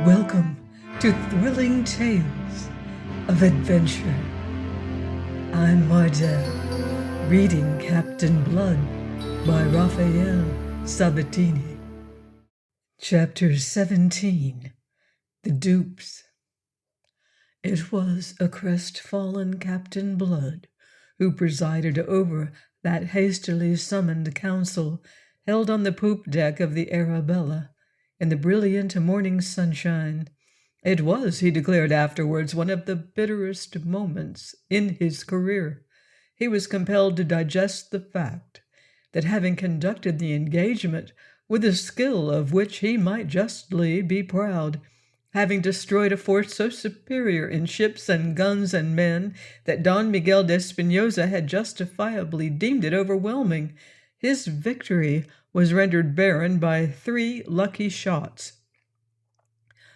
Welcome to Thrilling Tales of Adventure. I'm Mardell, reading Captain Blood by Raphael Sabatini. Chapter 17, The Dupes. It was a crestfallen Captain Blood who presided over that hastily summoned council held on the poop deck of the Arabella in the brilliant morning sunshine. It was, he declared afterwards, one of the bitterest moments in his career. He was compelled to digest the fact that, having conducted the engagement with a skill of which he might justly be proud, having destroyed a force so superior in ships and guns and men that Don Miguel de Espinosa had justifiably deemed it overwhelming, his victory was rendered barren by 3 lucky shots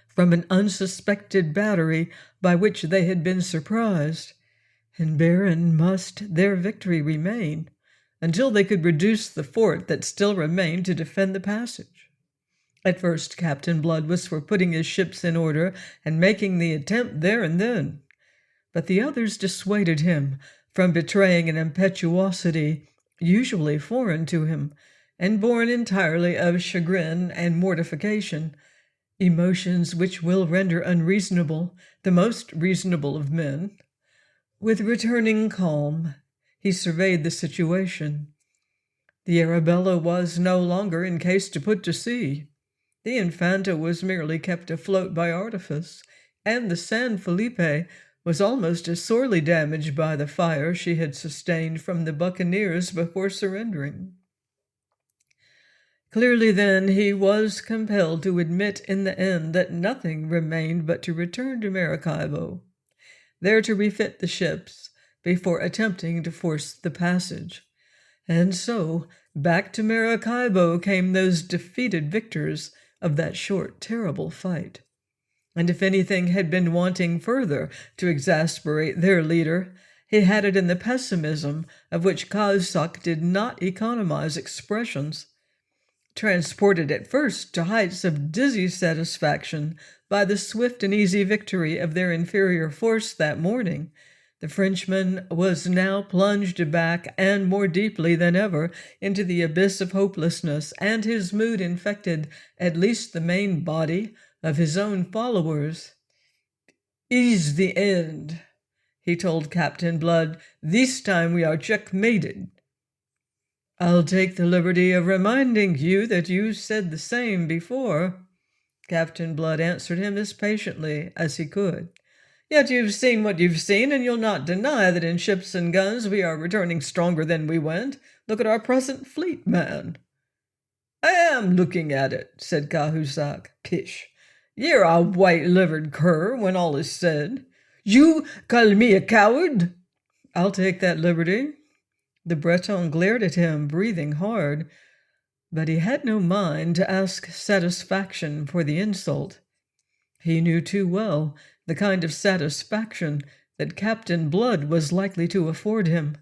from an unsuspected battery by which they had been surprised, and barren must their victory remain until they could reduce the fort that still remained to defend the passage. At first Captain Blood was for putting his ships in order and making the attempt there and then, but the others dissuaded him from betraying an impetuosity usually foreign to him, and born entirely of chagrin and mortification, emotions which will render unreasonable the most reasonable of men. With returning calm, he surveyed the situation. The Arabella was no longer in case to put to sea. The Infanta was merely kept afloat by artifice, and the San Felipe was almost as sorely damaged by the fire she had sustained from the buccaneers before surrendering. Clearly, then, he was compelled to admit in the end that nothing remained but to return to Maracaibo, there to refit the ships before attempting to force the passage. And so back to Maracaibo came those defeated victors of that short, terrible fight. And if anything had been wanting further to exasperate their leader, he had it in the pessimism of which Cahusac did not economize expressions. Transported at first to heights of dizzy satisfaction by the swift and easy victory of their inferior force that morning, the Frenchman was now plunged back and more deeply than ever into the abyss of hopelessness, and his mood infected at least the main body of his own followers. "It is the end," he told Captain Blood. "This time we are checkmated." "I'll take the liberty of reminding you that you said the same before," Captain Blood answered him as patiently as he could. "Yet you've seen what you've seen, and you'll not deny that in ships and guns we are returning stronger than we went. Look at our present fleet, man." "I am looking at it," said Cahusac. "Pish! You're a white-livered cur, when all is said. You call me a coward?" "I'll take that liberty." The Breton glared at him, breathing hard, but he had no mind to ask satisfaction for the insult. He knew too well the kind of satisfaction that Captain Blood was likely to afford him.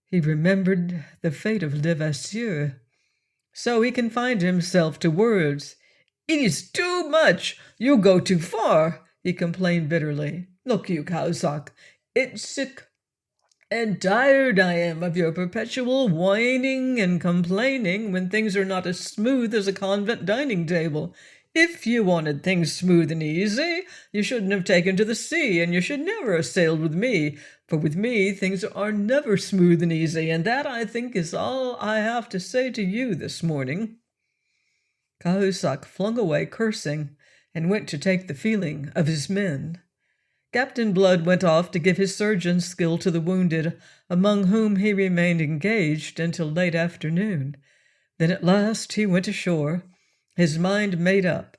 He remembered the fate of Levasseur, so he confined himself to words. "It is too much. You go too far," he complained bitterly. "Look you, Cahusac, it's sick and tired I am of your perpetual whining and complaining when things are not as smooth as a convent dining table. If you wanted things smooth and easy, you shouldn't have taken to the sea, and you should never have sailed with me, for with me things are never smooth and easy, and that, I think, is all I have to say to you this morning." Cahusac flung away cursing and went to take the feeling of his men. Captain Blood went off to give his surgeon's skill to the wounded, among whom he remained engaged until late afternoon. Then at last he went ashore, his mind made up,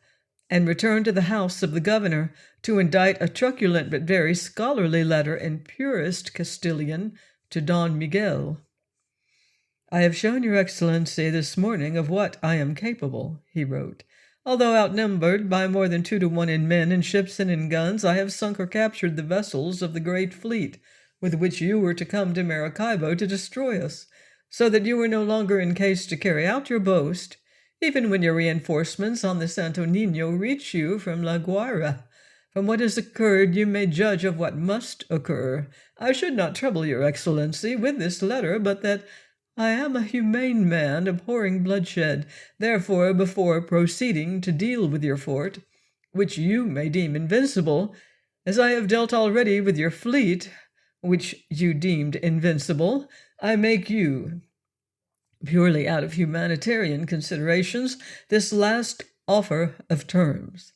and returned to the house of the governor to indite a truculent but very scholarly letter in purest Castilian to Don Miguel. "I have shown your Excellency this morning of what I am capable," he wrote. "Although outnumbered by more than 2 to 1 in men, in ships, and in guns, I have sunk or captured the vessels of the great fleet with which you were to come to Maracaibo to destroy us, so that you are no longer in case to carry out your boast. even when your reinforcements on the Santo Nino reach you from La Guaira. From what has occurred, you may judge of what must occur. I should not trouble your Excellency with this letter, but that I am a humane man, abhorring bloodshed. Therefore, before proceeding to deal with your fort, which you may deem invincible, as I have dealt already with your fleet, which you deemed invincible, I make you, purely out of humanitarian considerations, this last offer of terms.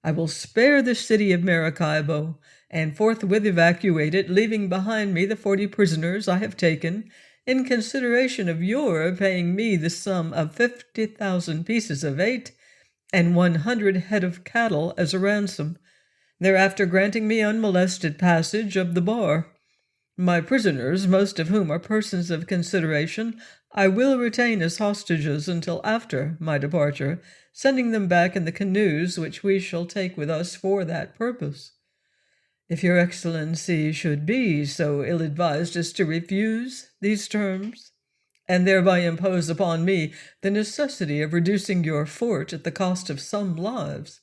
I will spare the city of Maracaibo, and forthwith evacuate it, leaving behind me the 40 prisoners I have taken, in consideration of your paying me the sum of 50,000 pieces of eight and 100 head of cattle as a ransom, thereafter granting me unmolested passage of the bar. My prisoners, most of whom are persons of consideration, I will retain as hostages until after my departure, sending them back in the canoes which we shall take with us for that purpose. If your Excellency should be so ill-advised as to refuse these terms, and thereby impose upon me the necessity of reducing your fort at the cost of some lives,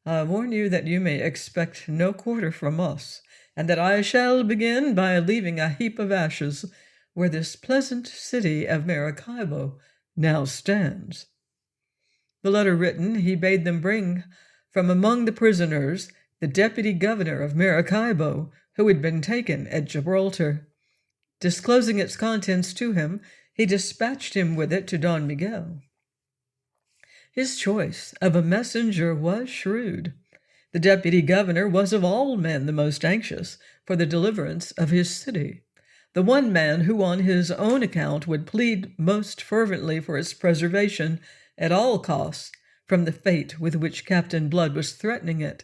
I warn you that you may expect no quarter from us, and that I shall begin by leaving a heap of ashes where this pleasant city of Maracaibo now stands. The letter written, he bade them bring from among the prisoners the deputy governor of Maracaibo, who had been taken at Gibraltar. Disclosing its contents to him, he dispatched him with it to Don Miguel. His choice of a messenger was shrewd. The deputy governor was of all men the most anxious for the deliverance of his city, the one man who on his own account would plead most fervently for its preservation at all costs from the fate with which Captain Blood was threatening it.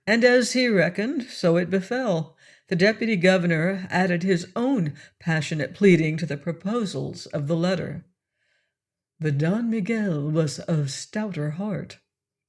And as he reckoned, so it befell. The deputy governor added his own passionate pleading to the proposals of the letter. But Don Miguel was of stouter heart.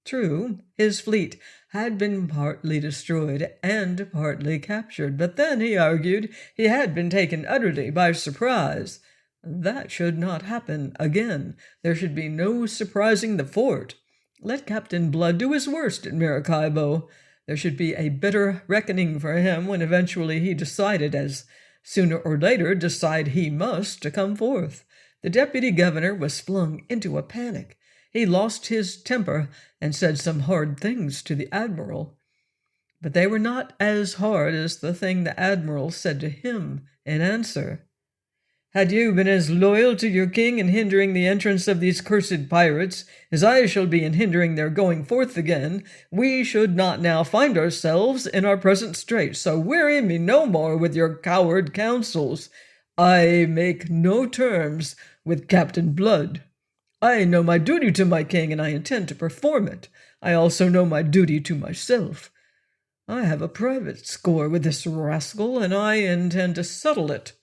True, his fleet had been partly destroyed and partly captured, but then, he argued, he had been taken utterly by surprise. That should not happen again. There should be no surprising the fort. Let Captain Blood do his worst at Maracaibo. There should be a bitter reckoning for him when eventually he decided, as sooner or later decide he must, to come forth. The deputy governor was flung into a panic. He lost his temper and said some hard things to the admiral. But they were not as hard as the thing the admiral said to him in answer. Had you been as loyal to your king in hindering the entrance of these cursed pirates as I shall be in hindering their going forth again, we should not now find ourselves in our present strait. So weary me no more with your coward counsels. I make no terms with Captain Blood. I know my duty to my king, and I intend to perform it. I also know my duty to myself. I have a private score with this rascal, and I intend to settle it.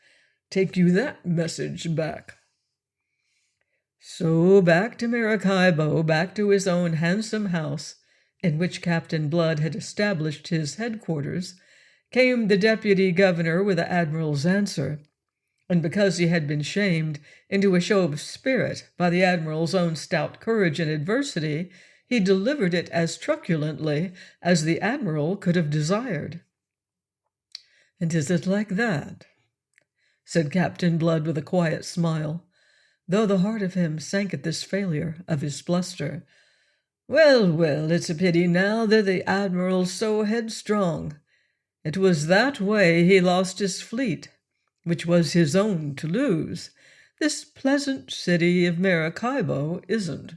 Take you that message back. So back to Maracaibo, back to his own handsome house, in which Captain Blood had established his headquarters, came the deputy governor with the admiral's answer. And because he had been shamed into a show of spirit by the admiral's own stout courage in adversity, he delivered it as truculently as the admiral could have desired. "And is it like that?" said Captain Blood with a quiet smile, though the heart of him sank at this failure of his bluster. "Well, well, it's a pity now that the admiral's so headstrong. It was that way he lost his fleet, which was his own to lose. This pleasant city of Maracaibo isn't,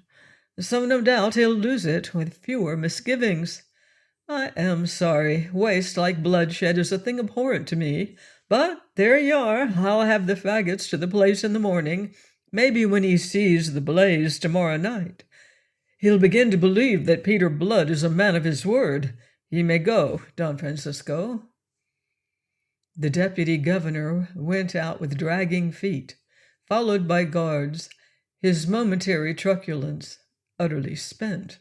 so no doubt he'll lose it with fewer misgivings. I am sorry. Waste like bloodshed is a thing abhorrent to me. But there you are. I'll have the faggots to the place in the morning, maybe when he sees the blaze tomorrow night. He'll begin to believe that Peter Blood is a man of his word. Ye may go, Don Francisco." The deputy governor went out with dragging feet, followed by guards, his momentary truculence utterly spent.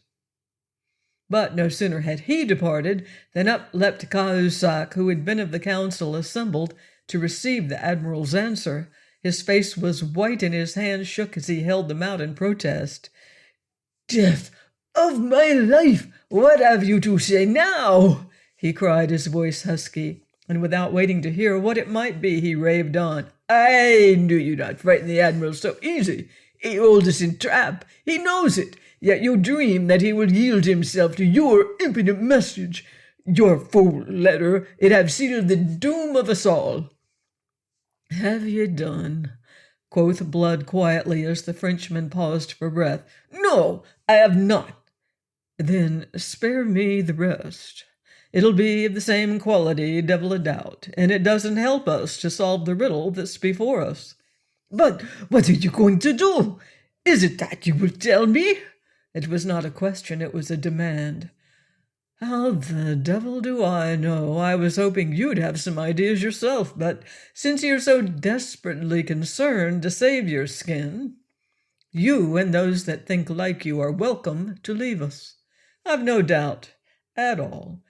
But no sooner had he departed than up leapt Cahusac, who had been of the council assembled to receive the admiral's answer. His face was white and his hands shook as he held them out in protest. "Death of my life! What have you to say now?" he cried, his voice husky, and without waiting to hear what it might be, he raved on. "I knew you'd not frighten the Admiral so easy. He holds us in trap. He knows it. Yet you dream that he will yield himself to your impudent message. Your foul letter, it have sealed the doom of us all." "Have ye done?" quoth Blood quietly as the Frenchman paused for breath. "No, I have not." "Then spare me the rest. It'll be of the same quality, devil a doubt, and it doesn't help us to solve the riddle that's before us." "But what are you going to do? Is it that you will tell me?" It was not a question, it was a demand. "How the devil do I know? I was hoping you'd have some ideas yourself, but since you're so desperately concerned to save your skin, you and those that think like you are welcome to leave us. I've no doubt at all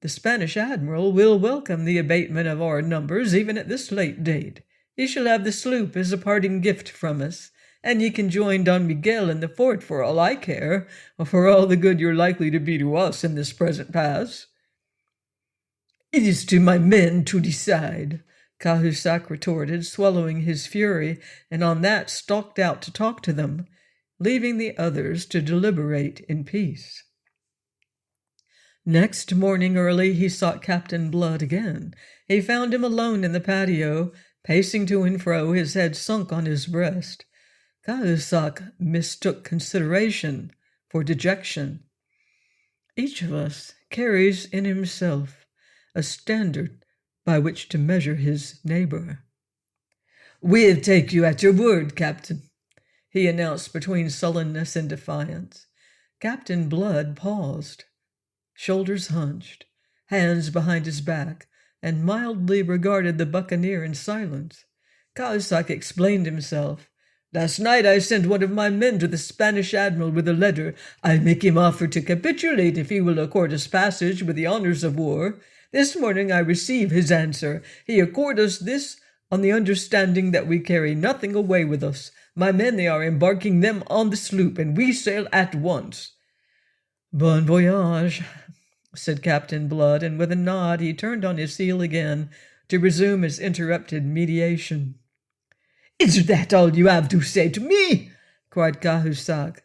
the Spanish admiral will welcome the abatement of our numbers even at this late date. Ye shall have the sloop as a parting gift from us, and ye can join Don Miguel in the fort for all I care, or for all the good you're likely to be to us in this present pass." "It is to my men to decide," Cahusac retorted, swallowing his fury, and on that stalked out to talk to them, leaving the others to deliberate in peace. Next morning early he sought Captain Blood again. He found him alone in the patio, pacing to and fro, his head sunk on his breast. Cahusac mistook consideration for dejection. Each of us carries in himself a standard by which to measure his neighbor. "We'll take you at your word, Captain," he announced between sullenness and defiance. Captain Blood paused, shoulders hunched, hands behind his back, and mildly regarded the buccaneer in silence. Cahusac explained himself. "Last night I sent one of my men to the Spanish admiral with a letter. I make him offer to capitulate if he will accord us passage with the honors of war. This morning I receive his answer. He accord us this on the understanding that we carry nothing away with us. My men, they are embarking them on the sloop, and we sail at once." "Bon voyage," said Captain Blood, and with a nod he turned on his heel again to resume his interrupted mediation. "Is that all you have to say to me?" cried Cahusac.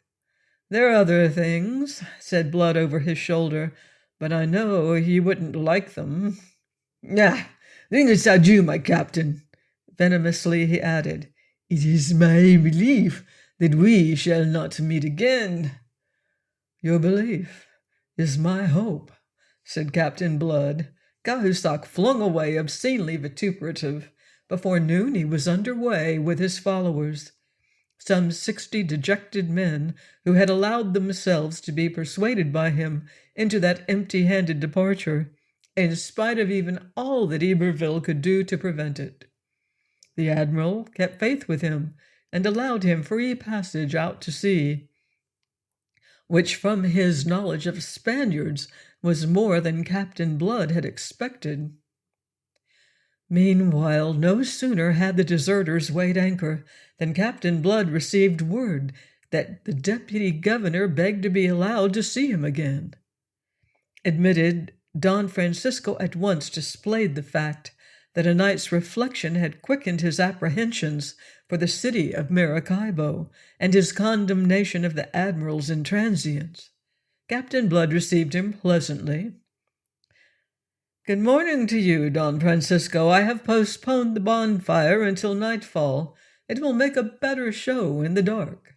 "There are other things," said Blood over his shoulder, "but I know he wouldn't like them." "Ah, then it's adieu, my captain." Venomously he added, "It is my belief that we shall not meet again." "Your belief is my hope," said Captain Blood. Cahusac flung away, obscenely vituperative. Before noon he was under way with his followers, some 60 dejected men who had allowed themselves to be persuaded by him into that empty-handed departure, in spite of even all that Iberville could do to prevent it. The admiral kept faith with him and allowed him free passage out to sea, which from his knowledge of Spaniards was more than Captain Blood had expected. Meanwhile, no sooner had the deserters weighed anchor than Captain Blood received word that the deputy governor begged to be allowed to see him again. Admitted, Don Francisco at once displayed the fact that a night's reflection had quickened his apprehensions for the city of Maracaibo and his condemnation of the admiral's intransience. Captain Blood received him pleasantly. "Good morning to you, Don Francisco. I have postponed the bonfire until nightfall. It will make a better show in the dark."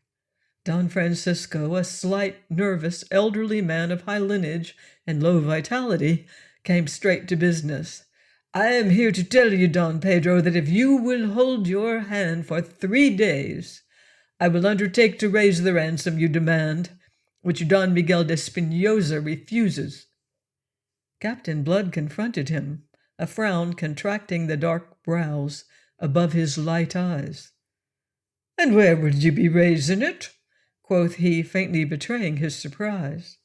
Don Francisco, a slight, nervous, elderly man of high lineage and low vitality, came straight to business. "I am here to tell you, Don Pedro, that if you will hold your hand for 3 days, I will undertake to raise the ransom you demand, which Don Miguel de Espinosa refuses." Captain Blood confronted him, a frown contracting the dark brows above his light eyes. "And where will you be raising it?" quoth he, faintly betraying his surprise.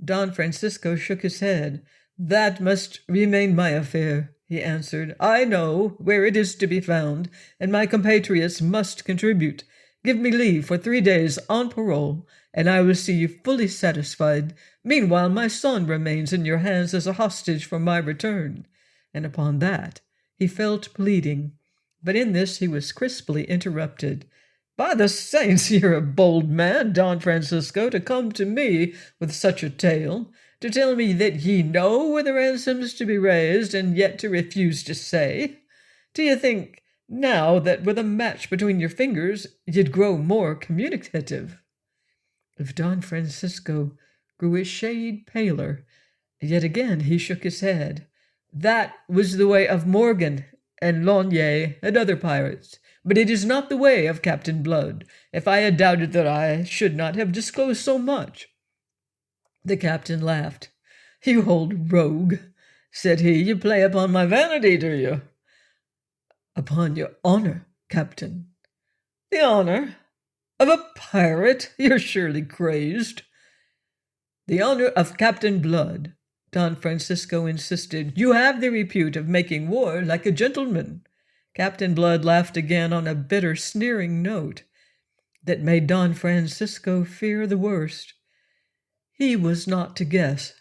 Don Francisco shook his head. "That must remain my affair," he answered. "I know where it is to be found, and my compatriots must contribute. Give me leave for 3 days on parole, and I will see you fully satisfied. Meanwhile, my son remains in your hands as a hostage for my return." And upon that he fell to pleading. But in this he was crisply interrupted. "By the saints, you're a bold man, Don Francisco, to come to me with such a tale, to tell me that ye know where the ransom's to be raised, and yet to refuse to say. Do you think now that with a match between your fingers you'd grow more communicative?" If Don Francisco grew a shade paler, yet again he shook his head. "That was the way of Morgan and Lonier and other pirates, but it is not the way of Captain Blood. If I had doubted that, I should not have disclosed so much." The captain laughed. "You old rogue," said he, "you play upon my vanity, do you?" "Upon your honor, Captain." "The honor of a pirate? You're surely crazed." "The honor of Captain Blood," Don Francisco insisted. "You have the repute of making war like a gentleman." Captain Blood laughed again on a bitter, sneering note that made Don Francisco fear the worst. He was not to guess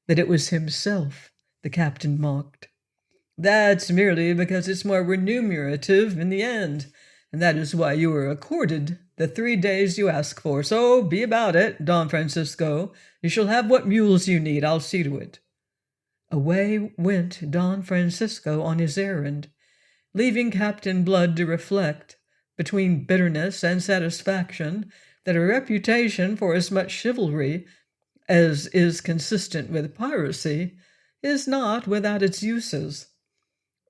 that it was himself the captain mocked. "That's merely because it's more remunerative in the end, and that is why you were accorded the 3 days you ask for. So be about it, Don Francisco. You shall have what mules you need. I'll see to it." Away went Don Francisco on his errand, leaving Captain Blood to reflect, between bitterness and satisfaction, that a reputation for as much chivalry as is consistent with piracy is not without its uses.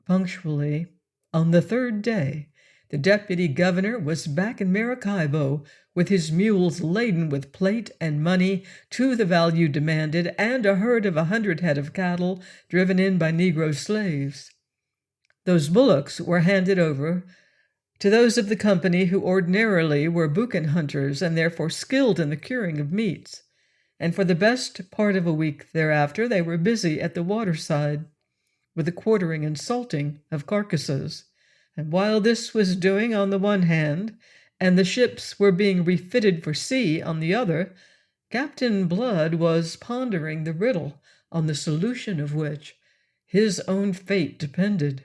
Punctually, on the 3rd day, the deputy governor was back in Maracaibo with his mules laden with plate and money to the value demanded, and a herd of 100 head of cattle driven in by Negro slaves. Those bullocks were handed over to those of the company who ordinarily were boucan hunters and therefore skilled in the curing of meats, and for the best part of a week thereafter they were busy at the waterside with the quartering and salting of carcasses. And while this was doing on the one hand, and the ships were being refitted for sea on the other, Captain Blood was pondering the riddle on the solution of which his own fate depended.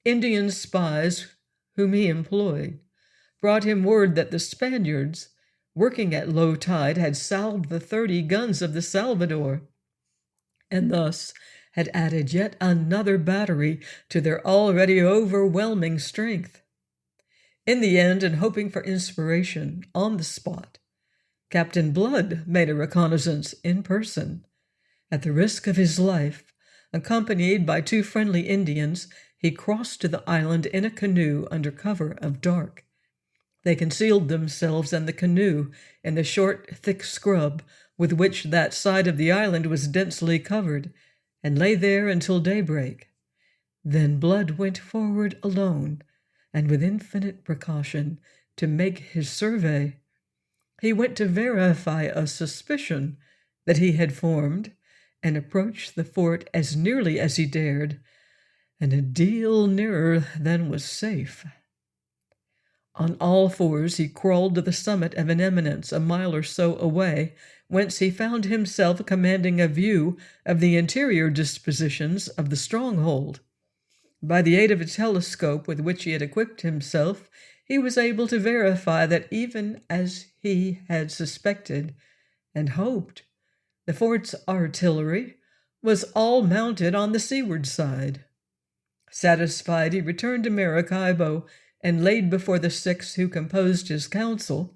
Indian spies whom he employed brought him word that the Spaniards, working at low tide, had salved the 30 guns of the Salvador, and thus had added yet another battery to their already overwhelming strength. In the end, and hoping for inspiration on the spot, Captain Blood made a reconnaissance in person. At the risk of his life, accompanied by 2 friendly Indians, he crossed to the island in a canoe under cover of dark. They concealed themselves and the canoe in the short, thick scrub with which that side of the island was densely covered, and lay there until daybreak. Then Blood went forward alone, and with infinite precaution, to make his survey. He went to verify a suspicion that he had formed, and approached the fort as nearly as he dared, and a deal nearer than was safe. On all fours he crawled to the summit of an eminence a mile or so away, whence he found himself commanding a view of the interior dispositions of the stronghold. By the aid of a telescope with which he had equipped himself, he was able to verify that, even as he had suspected and hoped, the fort's artillery was all mounted on the seaward side. Satisfied, he returned to Maracaibo and laid before the 6 who composed his council,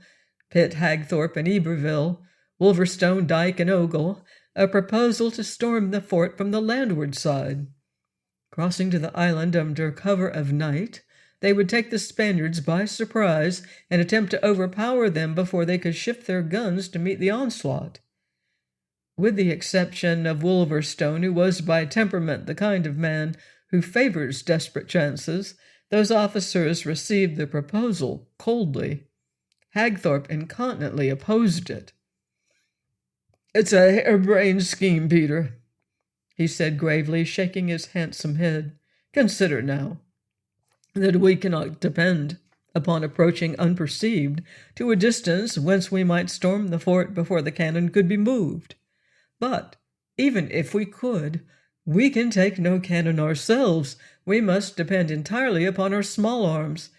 Pitt, Hagthorpe, and Iberville, Wolverstone, Dyke, and Ogle, a proposal to storm the fort from the landward side. Crossing to the island under cover of night, they would take the Spaniards by surprise and attempt to overpower them before they could shift their guns to meet the onslaught. With the exception of Wolverstone, who was by temperament the kind of man who favors desperate chances, those officers received the proposal coldly. Hagthorpe incontinently opposed it. "It's a harebrained scheme, Peter," he said gravely, shaking his handsome head. "Consider now that we cannot depend upon approaching unperceived to a distance whence we might storm the fort before the cannon could be moved. But even if we could, we can take no cannon ourselves. We must depend entirely upon our small arms.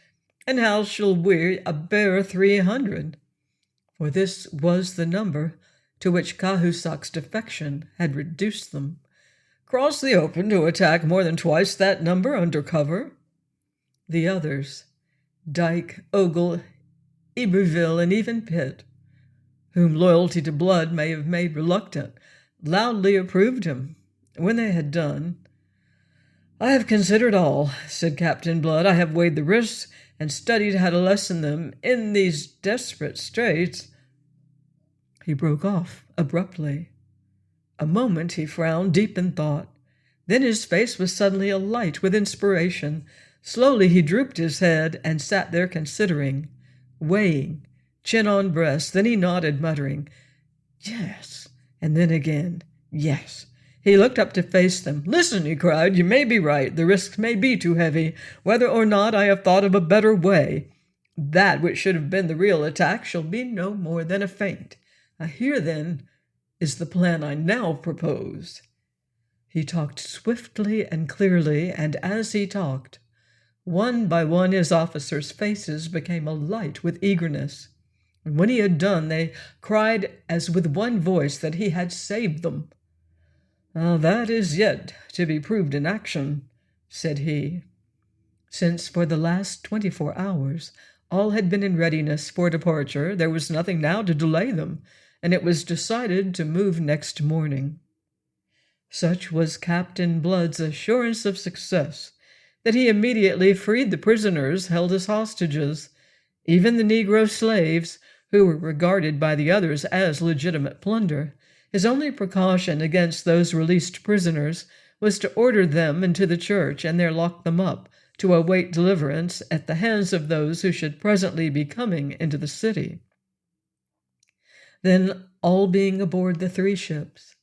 And how shall we bear 300? For this was the number to which Cahusac's defection had reduced them. Cross the open to attack more than twice that number under cover? The others, Dyke, Ogle, Iberville, and even Pitt, whom loyalty to blood may have made reluctant, loudly approved him. When they had done, "I have considered all," said Captain Blood. "I have weighed the risks and studied how to lessen them in these desperate straits." He broke off abruptly. A moment he frowned, deep in thought. Then his face was suddenly alight with inspiration. Slowly he drooped his head and sat there considering, weighing, chin on breast. Then he nodded, muttering, "Yes," and then again, "Yes." He looked up to face them. "Listen," he cried, "you may be right. The risks may be too heavy. Whether or not I have thought of a better way. That which should have been the real attack shall be no more than a feint. Here, then, is the plan I now propose." He talked swiftly and clearly, and as he talked, one by one his officers' faces became alight with eagerness. And when he had done, they cried as with one voice that he had saved them. "That is yet to be proved in action," said he. Since for the last 24 hours all had been in readiness for departure, there was nothing now to delay them, and it was decided to move next morning. Such was Captain Blood's assurance of success that he immediately freed the prisoners held as hostages, even the Negro slaves, who were regarded by the others as legitimate plunder. His only precaution against those released prisoners was to order them into the church and there lock them up to await deliverance at the hands of those who should presently be coming into the city. Then, all being aboard the 3 ships,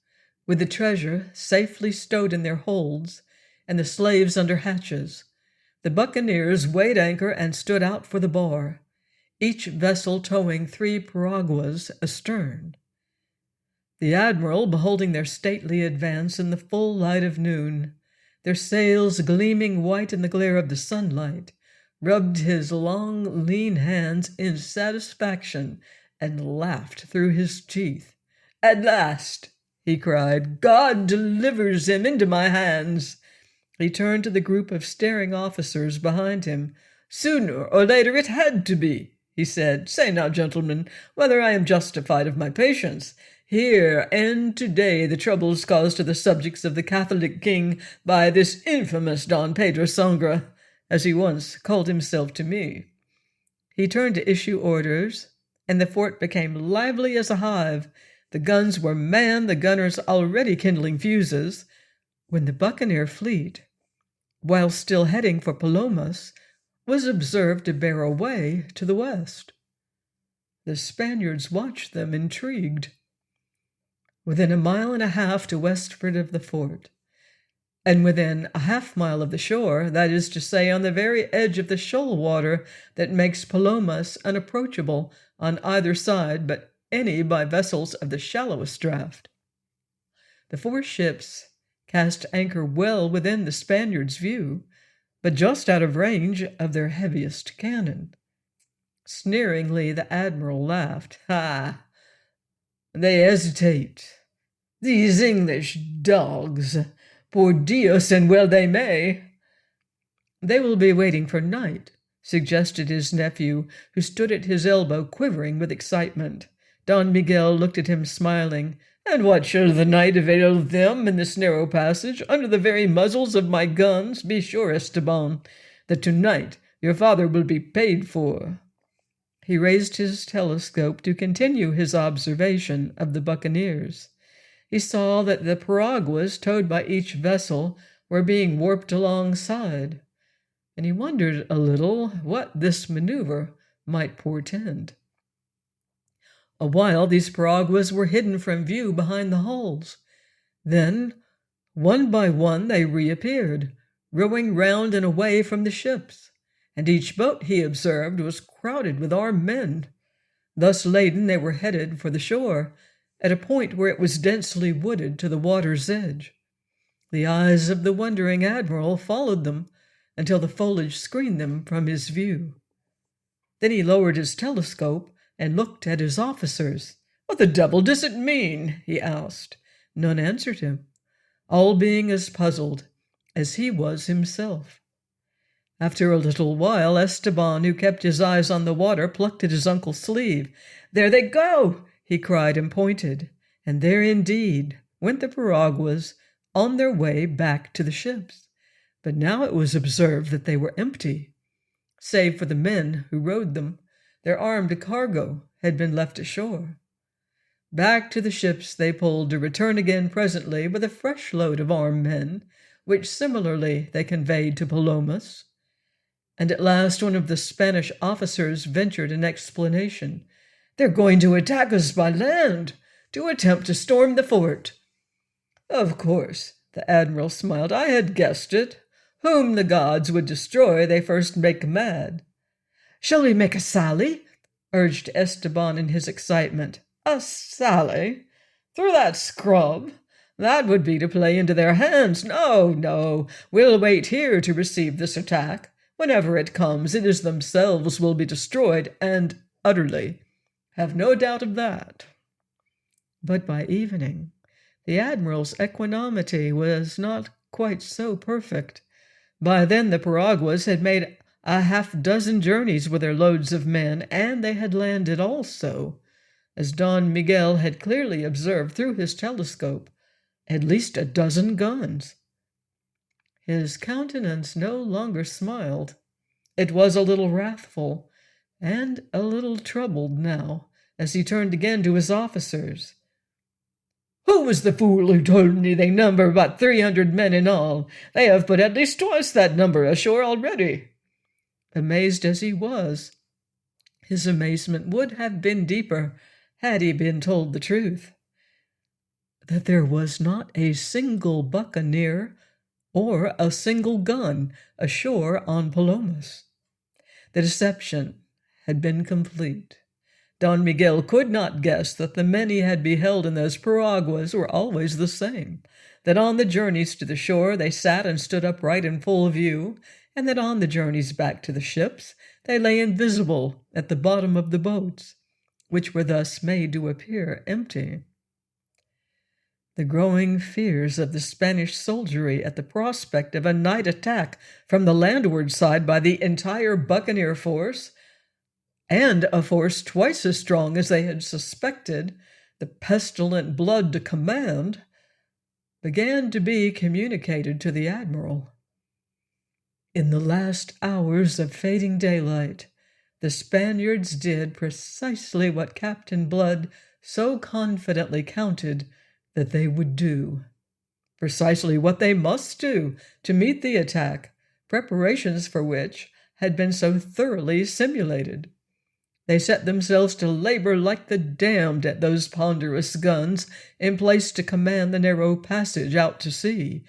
with the treasure safely stowed in their holds and the slaves under hatches, the buccaneers weighed anchor and stood out for the bar, each vessel towing 3 piraguas astern. The admiral, beholding their stately advance in the full light of noon, their sails gleaming white in the glare of the sunlight, rubbed his long, lean hands in satisfaction and laughed through his teeth. "At last," he cried, "God delivers him into my hands." He turned to the group of staring officers behind him. "Sooner or later it had to be," he said. "Say now, gentlemen, whether I am justified of my patience. Here end today the troubles caused to the subjects of the Catholic king by this infamous Don Pedro Sangre, as he once called himself to me." He turned to issue orders, and the fort became lively as a hive. The guns were manned, the gunners already kindling fuses, when the buccaneer fleet, while still heading for Palomas, was observed to bear away to the west. The Spaniards watched them, intrigued. Within 1.5 miles to westward of the fort, and within a 1/2 mile of the shore, that is to say, on the very edge of the shoal water that makes Palomas unapproachable on either side but any by vessels of the shallowest draught, the 4 ships cast anchor well within the Spaniards' view, but just out of range of their heaviest cannon. Sneeringly the admiral laughed. "Ha! They hesitate. These English dogs. Por Dios, and well they may." "They will be waiting for night," suggested his nephew, who stood at his elbow quivering with excitement. Don Miguel looked at him smiling. "And what shall the night avail them in this narrow passage, under the very muzzles of my guns? Be sure, Esteban, that tonight your father will be paid for." He raised his telescope to continue his observation of the buccaneers. He saw that the piraguas towed by each vessel were being warped alongside, and he wondered a little what this maneuver might portend. A while these piraguas were hidden from view behind the hulls. Then, one by one, they reappeared, rowing round and away from the ships, and each boat, he observed, was crowded with armed men. Thus laden, they were headed for the shore, at a point where it was densely wooded to the water's edge. The eyes of the wondering admiral followed them until the foliage screened them from his view. Then he lowered his telescope and looked at his officers. "What the devil does it mean?" he asked. None answered him, all being as puzzled as he was himself. After a little while, Esteban, who kept his eyes on the water, plucked at his uncle's sleeve. "There they go!" he cried and pointed. And there indeed went the piraguas on their way back to the ships. But now it was observed that they were empty. Save for the men who rowed them, their armed cargo had been left ashore. Back to the ships they pulled, to return again presently with a fresh load of armed men, which similarly they conveyed to Palomas. And at last one of the Spanish officers ventured an explanation. "They're going to attack us by land, to attempt to storm the fort." "Of course," the admiral smiled. "I had guessed it. Whom the gods would destroy, they first make mad." "Shall we make a sally?" urged Esteban in his excitement. "A sally? Through that scrub? That would be to play into their hands. No, no, we'll wait here to receive this attack. Whenever it comes, it is themselves will be destroyed, and utterly. Have no doubt of that." But by evening, the admiral's equanimity was not quite so perfect. By then the piraguas had made a half-dozen journeys with their loads of men, and they had landed also, as Don Miguel had clearly observed through his telescope, at least a dozen guns. His countenance no longer smiled. It was a little wrathful, and a little troubled now, as he turned again to his officers. "Who was the fool who told me they number about 300 men in all? They have put at least twice that number ashore already." Amazed as he was, his amazement would have been deeper had he been told the truth. That there was not a single buccaneer or a single gun ashore on Palomas. The deception had been complete. Don Miguel could not guess that the men he had beheld in those piraguas were always the same, that on the journeys to the shore they sat and stood upright in full view, and that on the journeys back to the ships they lay invisible at the bottom of the boats, which were thus made to appear empty. The growing fears of the Spanish soldiery at the prospect of a night attack from the landward side by the entire buccaneer force, and a force twice as strong as they had suspected, the pestilent blood to command, began to be communicated to the admiral. In the last hours of fading daylight, the Spaniards did precisely what Captain Blood so confidently counted that they would do, precisely what they must do to meet the attack, preparations for which had been so thoroughly simulated. They set themselves to labor like the damned at those ponderous guns in place to command the narrow passage out to sea.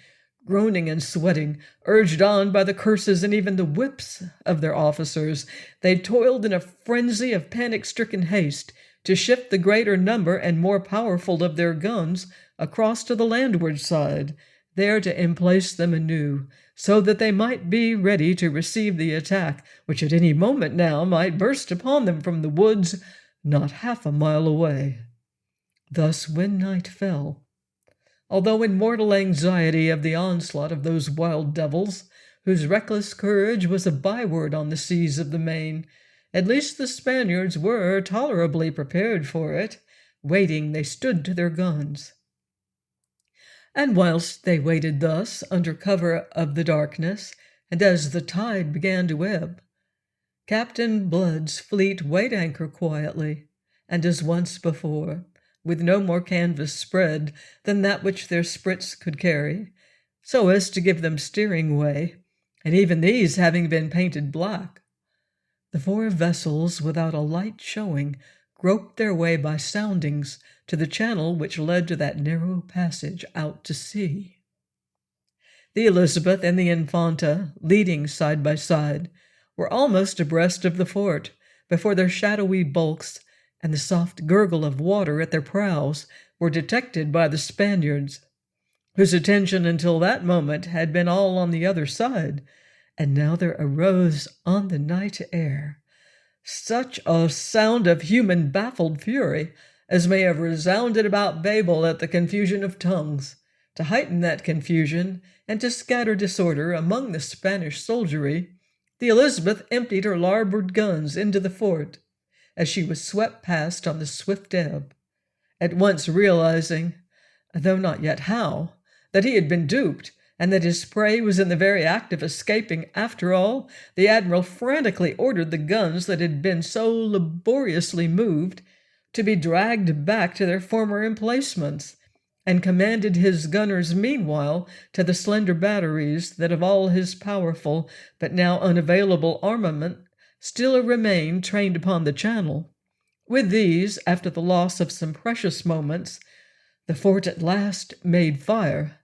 Groaning and sweating, urged on by the curses and even the whips of their officers, they toiled in a frenzy of panic-stricken haste to shift the greater number and more powerful of their guns across to the landward side, there to emplace them anew, so that they might be ready to receive the attack, which at any moment now might burst upon them from the woods not half a mile away. Thus, when night fell, although in mortal anxiety of the onslaught of those wild devils, whose reckless courage was a byword on the seas of the main, at least the Spaniards were tolerably prepared for it. Waiting, they stood to their guns. And whilst they waited thus, under cover of the darkness, and as the tide began to ebb, Captain Blood's fleet weighed anchor quietly, and as once before, with no more canvas spread than that which their sprits could carry, so as to give them steering way, and even these having been painted black. The four vessels, without a light showing, groped their way by soundings to the channel which led to that narrow passage out to sea. The Elizabeth and the Infanta, leading side by side, were almost abreast of the fort before their shadowy bulks and the soft gurgle of water at their prows were detected by the Spaniards, whose attention until that moment had been all on the other side, and now there arose on the night air such a sound of human baffled fury as may have resounded about Babel at the confusion of tongues. To heighten that confusion and to scatter disorder among the Spanish soldiery, the Elizabeth emptied her larboard guns into the fort as she was swept past on the swift ebb. At once realizing, though not yet how, that he had been duped, and that his prey was in the very act of escaping after all, the admiral frantically ordered the guns that had been so laboriously moved to be dragged back to their former emplacements, and commanded his gunners meanwhile to the slender batteries that of all his powerful but now unavailable armament still remained trained upon the channel. With these, after the loss of some precious moments, the fort at last made fire.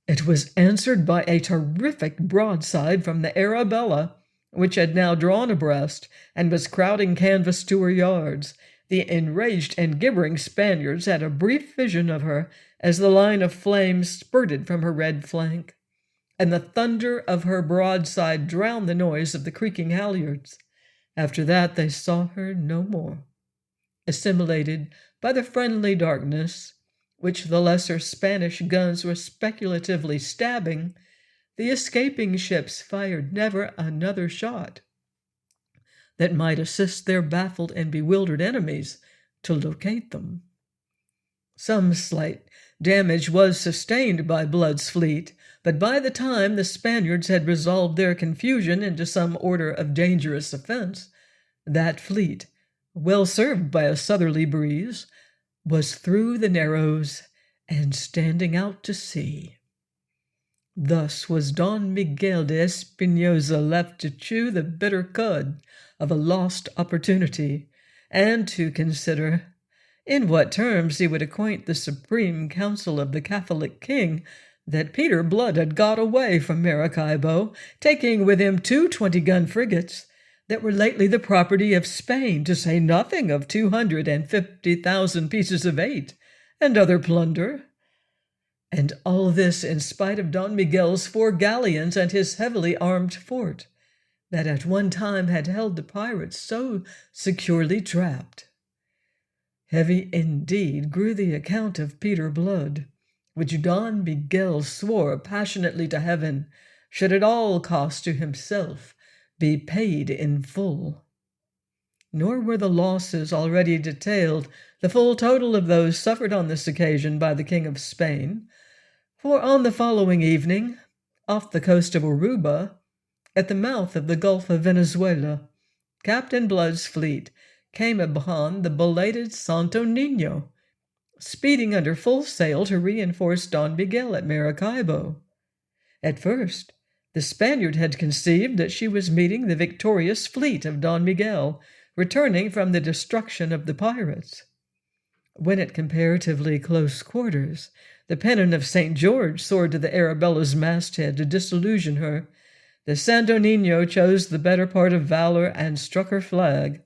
It was answered by a terrific broadside from the Arabella, which had now drawn abreast and was crowding canvas to her yards. The enraged and gibbering Spaniards had a brief vision of her as the line of flame spurted from her red flank, and the thunder of her broadside drowned the noise of the creaking halyards. After that they saw her no more. Assimilated by the friendly darkness, which the lesser Spanish guns were speculatively stabbing, the escaping ships fired never another shot that might assist their baffled and bewildered enemies to locate them. Some slight damage was sustained by Blood's fleet, but by the time the Spaniards had resolved their confusion into some order of dangerous offense, that fleet, well served by a southerly breeze, was through the Narrows and standing out to sea. Thus was Don Miguel de Espinosa left to chew the bitter cud of a lost opportunity, and to consider in what terms he would acquaint the Supreme Council of the Catholic King that Peter Blood had got away from Maracaibo, taking with him 2 20-gun frigates that were lately the property of Spain, to say nothing of 250,000 pieces of eight and other plunder. And all this in spite of Don Miguel's 4 galleons and his heavily armed fort, that at one time had held the pirates so securely trapped. Heavy indeed grew the account of Peter Blood, which Don Miguel swore passionately to heaven should at all cost to himself be paid in full. Nor were the losses already detailed the full total of those suffered on this occasion by the King of Spain, for on the following evening, off the coast of Aruba, at the mouth of the Gulf of Venezuela, Captain Blood's fleet came upon the belated Santo Niño, speeding under full sail to reinforce Don Miguel at Maracaibo. At first, the Spaniard had conceived that she was meeting the victorious fleet of Don Miguel, returning from the destruction of the pirates. When at comparatively close quarters, the pennon of St. George soared to the Arabella's masthead to disillusion her, the Santo Niño chose the better part of valor and struck her flag.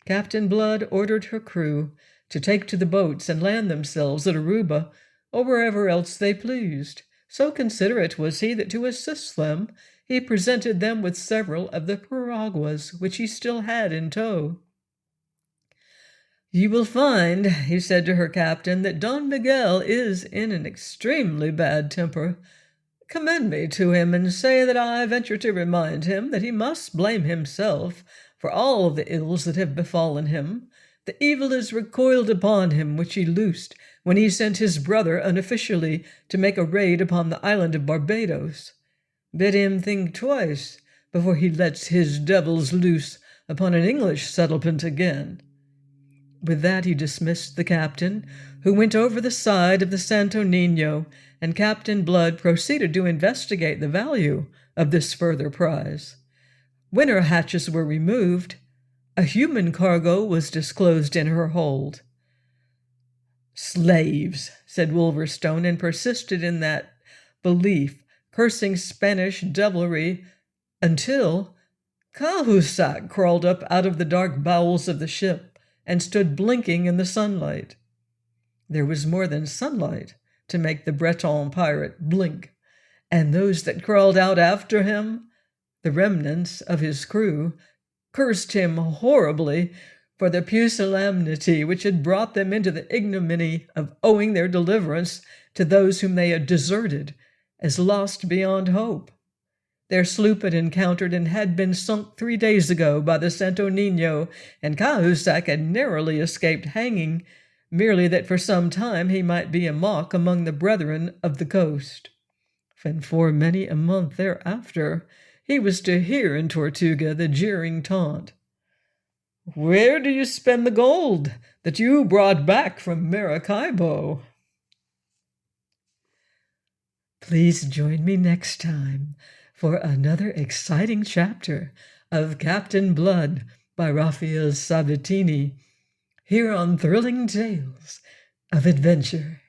Captain Blood ordered her crew to take to the boats and land themselves at Aruba or wherever else they pleased. So considerate was he that to assist them he presented them with several of the piraguas which he still had in tow. "You will find," he said to her captain, "that Don Miguel is in an extremely bad temper. Commend me to him, and say that I venture to remind him that he must blame himself for all the ills that have befallen him. The evil is recoiled upon him which he loosed when he sent his brother unofficially to make a raid upon the island of Barbados. Bid him think twice before he lets his devils loose upon an English settlement again." With that he dismissed the captain, who went over the side of the Santo Niño, and Captain Blood proceeded to investigate the value of this further prize. When her hatches were removed, a human cargo was disclosed in her hold. "Slaves," said Wolverstone, and persisted in that belief, cursing Spanish devilry until, Cahusac crawled up out of the dark bowels of the ship and stood blinking in the sunlight. There was more than sunlight to make the Breton pirate blink, and those that crawled out after him, the remnants of his crew, cursed him horribly for the pusillanimity which had brought them into the ignominy of owing their deliverance to those whom they had deserted as lost beyond hope. Their sloop had encountered and had been sunk 3 days ago by the Santo Nino, and Cahusac had narrowly escaped hanging, merely that for some time he might be a mock among the brethren of the coast. And for many a month thereafter he was to hear in Tortuga the jeering taunt, "Where do you spend the gold that you brought back from Maracaibo?" Please join me next time for another exciting chapter of Captain Blood by Raphael Sabatini, here on Thrilling Tales of Adventure.